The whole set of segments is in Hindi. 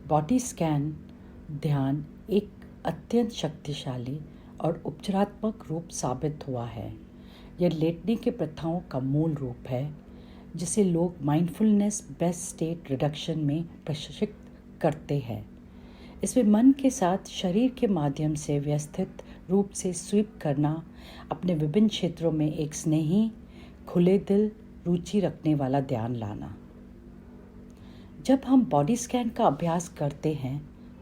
बॉडी स्कैन ध्यान एक अत्यंत शक्तिशाली और उपचारात्मक रूप साबित हुआ है। यह लेटने के प्रथाओं का मूल रूप है जिसे लोग माइंडफुलनेस बेस्ट स्टेट रिडक्शन में प्रशिक्षित करते हैं। इसमें मन के साथ शरीर के माध्यम से व्यवस्थित रूप से स्वीप करना, अपने विभिन्न क्षेत्रों में एक स्नेही, खुले दिल, रुचि रखने वाला ध्यान लाना। जब हम बॉडी स्कैन का अभ्यास करते हैं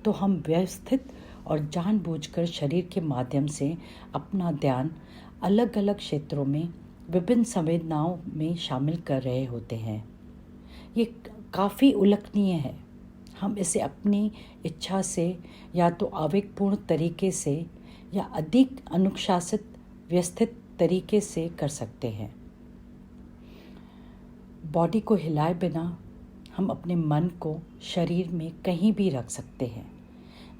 तो हम व्यवस्थित और जानबूझकर शरीर के माध्यम से अपना ध्यान अलग अलग क्षेत्रों में विभिन्न संवेदनाओं में शामिल कर रहे होते हैं। ये काफ़ी उल्लेखनीय है। हम इसे अपनी इच्छा से या तो आवेगपूर्ण तरीके से या अधिक अनुशासित व्यवस्थित तरीके से कर सकते हैं। बॉडी को हिलाए बिना हम अपने मन को शरीर में कहीं भी रख सकते हैं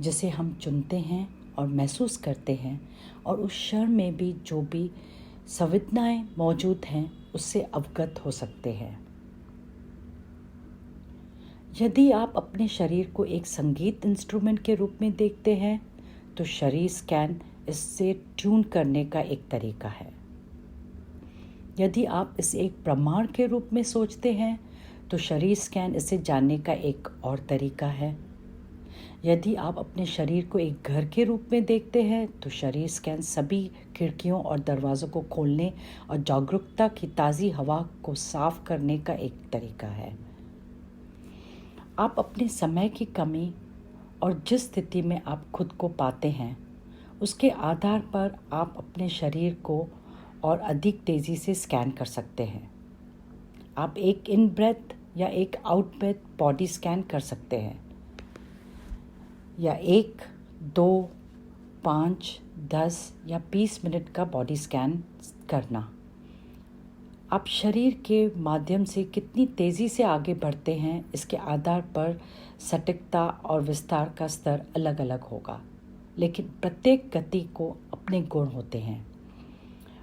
जिसे हम चुनते हैं और महसूस करते हैं, और उस क्षण में भी जो भी संवेदनाएं मौजूद हैं उससे अवगत हो सकते हैं। यदि आप अपने शरीर को एक संगीत इंस्ट्रूमेंट के रूप में देखते हैं तो शरीर स्कैन इससे ट्यून करने का एक तरीका है। यदि आप इसे एक प्रमाण के रूप में सोचते हैं तो शरीर स्कैन इसे जानने का एक और तरीका है। यदि आप अपने शरीर को एक घर के रूप में देखते हैं तो शरीर स्कैन सभी खिड़कियों और दरवाज़ों को खोलने और जागरूकता की ताज़ी हवा को साफ करने का एक तरीका है। आप अपने समय की कमी और जिस स्थिति में आप खुद को पाते हैं उसके आधार पर आप अपने शरीर को और अधिक तेज़ी से स्कैन कर सकते हैं। आप एक इन ब्रेथ या एक आउट ब्रेथ बॉडी स्कैन कर सकते हैं, या 1, 2, 5, 10 या 20 मिनट का बॉडी स्कैन करना। आप शरीर के माध्यम से कितनी तेज़ी से आगे बढ़ते हैं इसके आधार पर सटीकता और विस्तार का स्तर अलग अलग होगा, लेकिन प्रत्येक गति को अपने गुण होते हैं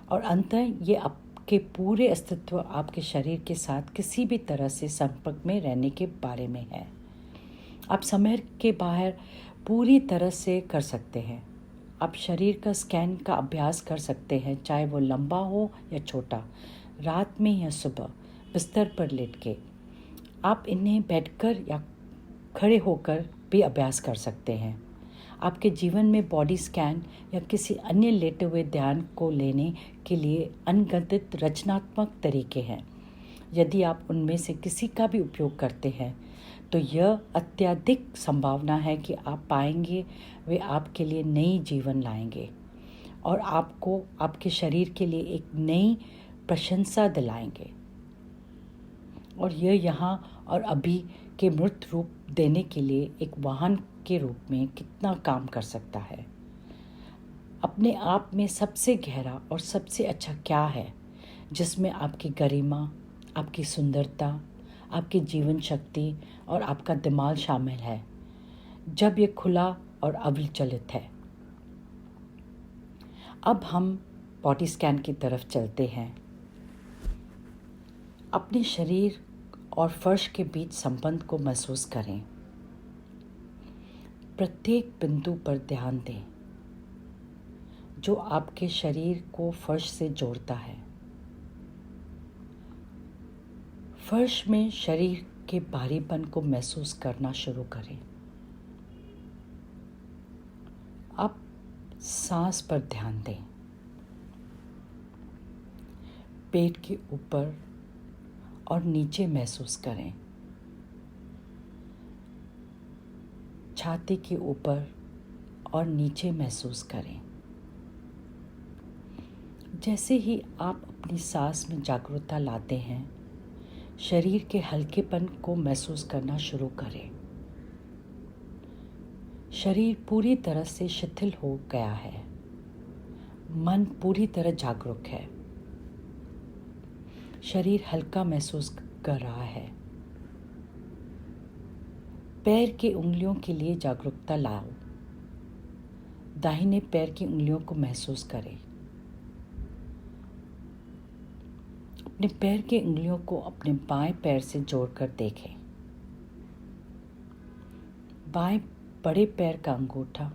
और अंततः ये आपके पूरे अस्तित्व, आपके शरीर के साथ किसी भी तरह से संपर्क में रहने के बारे में है। आप समय के बाहर पूरी तरह से कर सकते हैं। आप शरीर का स्कैन का अभ्यास कर सकते हैं, चाहे वो लंबा हो या छोटा, रात में या सुबह, बिस्तर पर लेट के। आप इन्हें बैठकर या खड़े होकर भी अभ्यास कर सकते हैं। आपके जीवन में बॉडी स्कैन या किसी अन्य लेटे हुए ध्यान को लेने के लिए अनगिनत रचनात्मक तरीके हैं। यदि आप उनमें से किसी का भी उपयोग करते हैं तो यह अत्यधिक संभावना है कि आप पाएंगे वे आपके लिए नई जीवन लाएंगे और आपको आपके शरीर के लिए एक नई प्रशंसा दिलाएंगे, और यह यहाँ और अभी के मूर्त रूप देने के लिए एक वाहन के रूप में कितना काम कर सकता है। अपने आप में सबसे गहरा और सबसे अच्छा क्या है जिसमें आपकी गरिमा, आपकी सुंदरता, आपकी जीवन शक्ति और आपका दिमाग शामिल है, जब ये खुला और अविचलित है। अब हम बॉडी स्कैन की तरफ चलते हैं। अपने शरीर और फर्श के बीच संबंध को महसूस करें। प्रत्येक बिंदु पर ध्यान दें जो आपके शरीर को फर्श से जोड़ता है। फर्श में शरीर के भारीपन को महसूस करना शुरू करें। अब सांस पर ध्यान दें। पेट के ऊपर और नीचे महसूस करें। छाती के ऊपर और नीचे महसूस करें। जैसे ही आप अपनी सांस में जागरूकता लाते हैं, शरीर के हल्केपन को महसूस करना शुरू करें। शरीर पूरी तरह से शिथिल हो गया है। मन पूरी तरह जागरूक है। शरीर हल्का महसूस कर रहा है। पैर की उंगलियों के लिए जागरूकता लाओ। दाहिने पैर की उंगलियों को महसूस करें। अपने पैर की उंगलियों को अपने बाएं पैर से जोड़कर देखें। बाएं बड़े पैर का अंगूठा,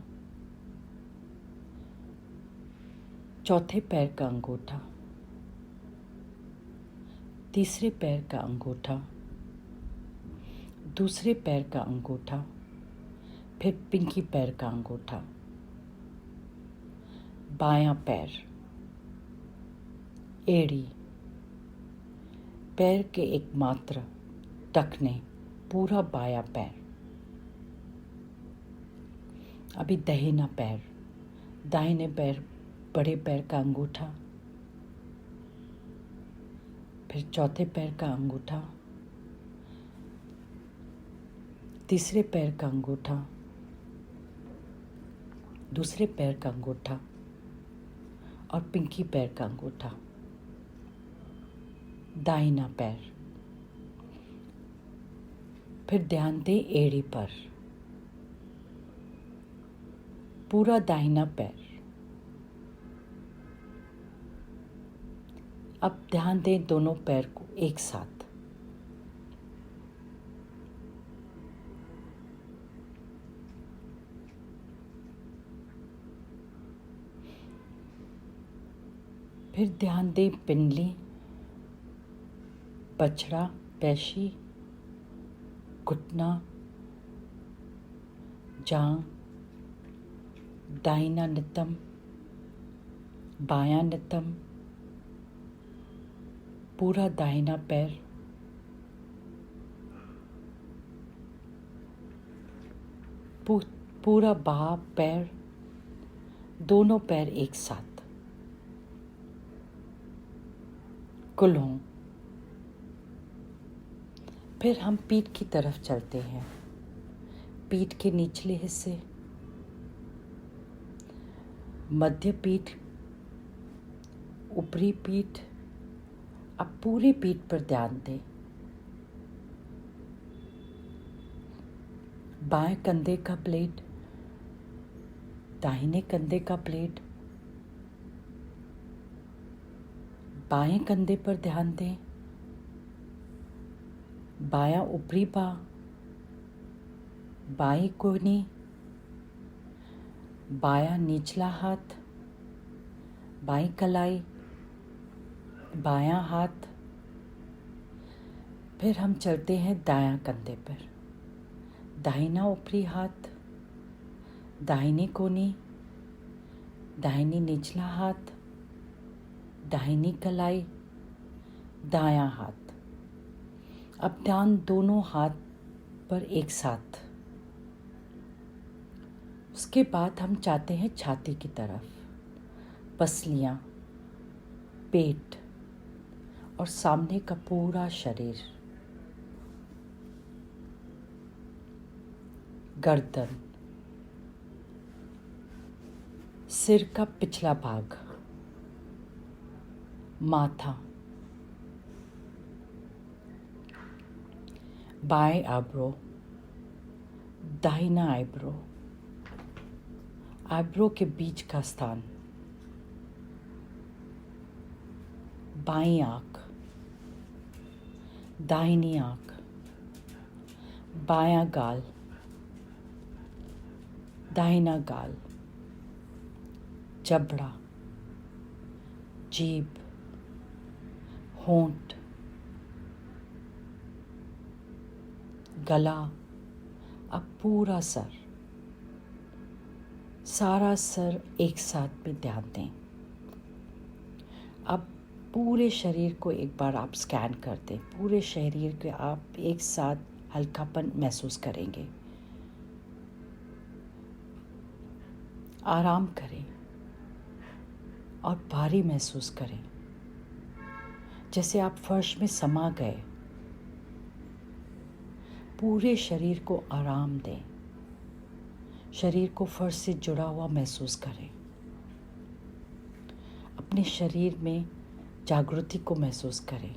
चौथे पैर का अंगूठा, तीसरे पैर का अंगूठा, दूसरे पैर का अंगूठा, फिर पिंकी पैर का अंगूठा, बायां पैर, एड़ी, पैर के एकमात्र टखने, पूरा बायां पैर। अभी दाहिना पैर, दाहिने पैर बड़े पैर का अंगूठा, फिर चौथे पैर का अंगूठा, तीसरे पैर का अंगूठा, दूसरे पैर का अंगूठा और पिंकी पैर का अंगूठा, दाहिना पैर। फिर ध्यान दें एड़ी पर, पूरा दाहिना पैर। अब ध्यान दें दोनों पैर को एक साथ। फिर ध्यान दें पिंडली, पछड़ा, पेशी, घुटना, जांघ, दाहिना नितंब, बायां नितंब, पूरा दाहिना पैर, पूरा बायां पैर, दोनों पैर एक साथ, कुल्हों। फिर हम पीठ की तरफ चलते हैं। पीठ के निचले हिस्से, मध्य पीठ, ऊपरी पीठ। अब पूरी पीठ पर ध्यान दें। बाएं कंधे का प्लेट, दाहिने कंधे का प्लेट, बाएं कंधे पर ध्यान दें। बायां ऊपरी बांह, बाईं कोहनी, बायां निचला हाथ, बाईं कलाई, बायां हाथ। फिर हम चलते हैं दायां कंधे पर। दाहिना ऊपरी हाथ, दाहिनी कोहनी, दाहिनी निचला हाथ, दाहिनी कलाई, दायां हाथ। अब ध्यान दोनों हाथ पर एक साथ। उसके बाद हम जाते हैं छाती की तरफ। पसलियां, पेट और सामने का पूरा शरीर, गर्दन, सिर का पिछला भाग, माथा, बाएं आईब्रो, दाहिना आईब्रो, आईब्रो के बीच का स्थान, बाईं आंख, दाहिनी आंख, बायां गाल, दाहिना गाल, जबड़ा, जीभ, होंठ, गला। अब पूरा सर, सारा सर एक साथ में ध्यान दें। अब पूरे शरीर को एक बार आप स्कैन कर दें। पूरे शरीर के आप एक साथ हल्कापन महसूस करेंगे। आराम करें और भारी महसूस करें, जैसे आप फर्श में समा गए। पूरे शरीर को आराम दें। शरीर को फर्श से जुड़ा हुआ महसूस करें। अपने शरीर में जागृति को महसूस करें।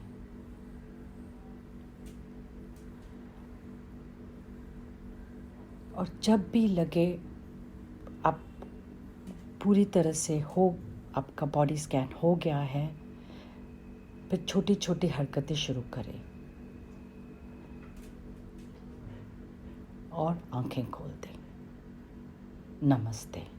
और जब भी लगे आप पूरी तरह से आपका बॉडी स्कैन हो गया है, फिर छोटी छोटी हरकतें शुरू करें और आंखें खोल दें। नमस्ते।